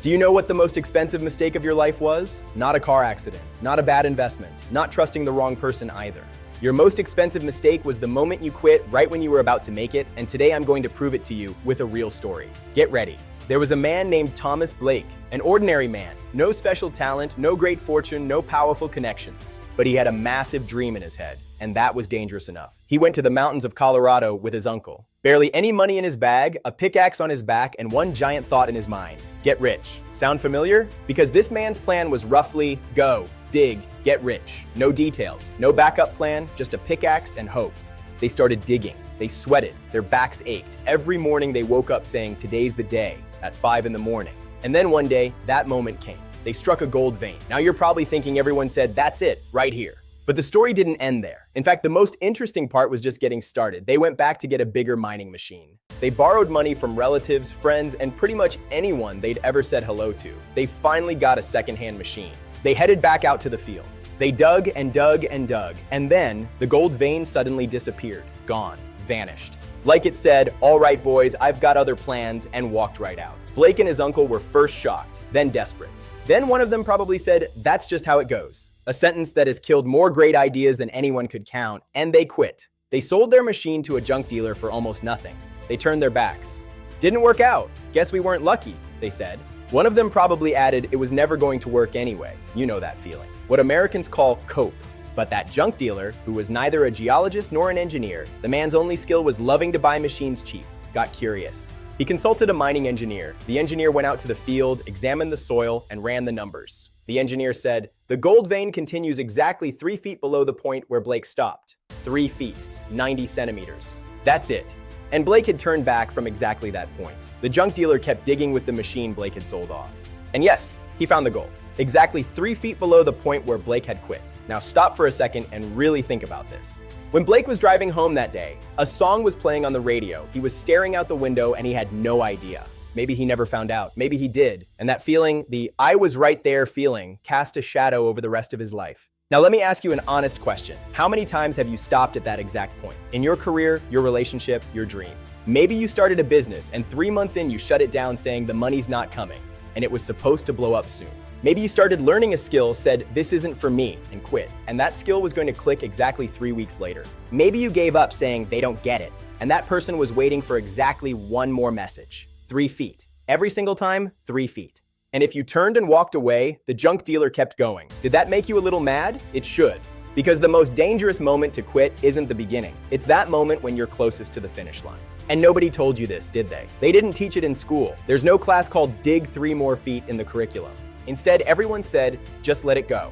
Do you know what the most expensive mistake of your life was? Not a car accident, not a bad investment, not trusting the wrong person either. Your most expensive mistake was the moment you quit right when you were about to make it, and today I'm going to prove it to you with a real story. Get ready. There was a man named Thomas Blake, an ordinary man, no special talent, no great fortune, no powerful connections. But he had a massive dream in his head, and that was dangerous enough. He went to the mountains of Colorado with his uncle. Barely any money in his bag, a pickaxe on his back, and one giant thought in his mind: get rich. Sound familiar? Because this man's plan was roughly go, dig, get rich. No details, no backup plan, just a pickaxe and hope. They started digging. They sweated. Their backs ached. Every morning they woke up saying, today's the day, at 5 in the morning. And then one day, that moment came. They struck a gold vein. Now you're probably thinking everyone said, that's it, right here. But the story didn't end there. In fact, the most interesting part was just getting started. They went back to get a bigger mining machine. They borrowed money from relatives, friends, and pretty much anyone they'd ever said hello to. They finally got a secondhand machine. They headed back out to the field. They dug and dug and dug, and then the gold vein suddenly disappeared, gone, vanished. Like it said, all right boys, I've got other plans, and walked right out. Blake and his uncle were first shocked, then desperate. Then one of them probably said, that's just how it goes. A sentence that has killed more great ideas than anyone could count, and they quit. They sold their machine to a junk dealer for almost nothing. They turned their backs. Didn't work out. Guess we weren't lucky, they said. One of them probably added it was never going to work anyway. You know that feeling. What Americans call cope. But that junk dealer, who was neither a geologist nor an engineer, the man's only skill was loving to buy machines cheap, got curious. He consulted a mining engineer. The engineer went out to the field, examined the soil, and ran the numbers. The engineer said, the gold vein continues exactly 3 feet below the point where Blake stopped. 3 feet, 90 centimeters. That's it. And Blake had turned back from exactly that point. The junk dealer kept digging with the machine Blake had sold off. And yes, he found the gold. Exactly 3 feet below the point where Blake had quit. Now stop for a second and really think about this. When Blake was driving home that day, a song was playing on the radio. He was staring out the window and he had no idea. Maybe he never found out. Maybe he did. And that feeling, the I was right there feeling, cast a shadow over the rest of his life. Now let me ask you an honest question. How many times have you stopped at that exact point? In your career, your relationship, your dream? Maybe you started a business and 3 months in you shut it down saying the money's not coming and it was supposed to blow up soon. Maybe you started learning a skill, said this isn't for me and quit, and that skill was going to click exactly 3 weeks later. Maybe you gave up saying they don't get it, and that person was waiting for exactly one more message. 3 feet. Every single time, 3 feet. And if you turned and walked away, the junk dealer kept going. Did that make you a little mad? It should. Because the most dangerous moment to quit isn't the beginning. It's that moment when you're closest to the finish line. And nobody told you this, did they? They didn't teach it in school. There's no class called Dig 3 More Feet in the curriculum. Instead, everyone said, just let it go.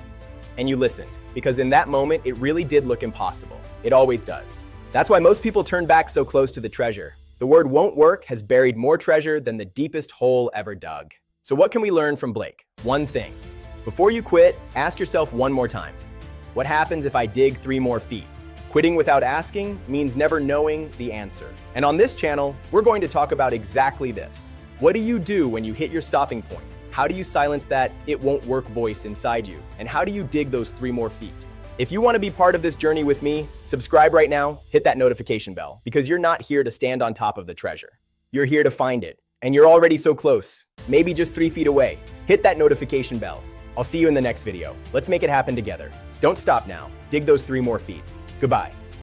And you listened, because in that moment, it really did look impossible. It always does. That's why most people turn back so close to the treasure. The word won't work has buried more treasure than the deepest hole ever dug. So what can we learn from Blake? One thing. Before you quit, ask yourself one more time. What happens if I dig 3 more feet? Quitting without asking means never knowing the answer. And on this channel, we're going to talk about exactly this. What do you do when you hit your stopping point? How do you silence that "it won't work" voice inside you? And how do you dig those 3 more feet? If you want to be part of this journey with me, subscribe right now, hit that notification bell, because you're not here to stand on top of the treasure. You're here to find it. And you're already so close, maybe just 3 feet away. Hit that notification bell. I'll see you in the next video. Let's make it happen together. Don't stop now. Dig those 3 more feet. Goodbye.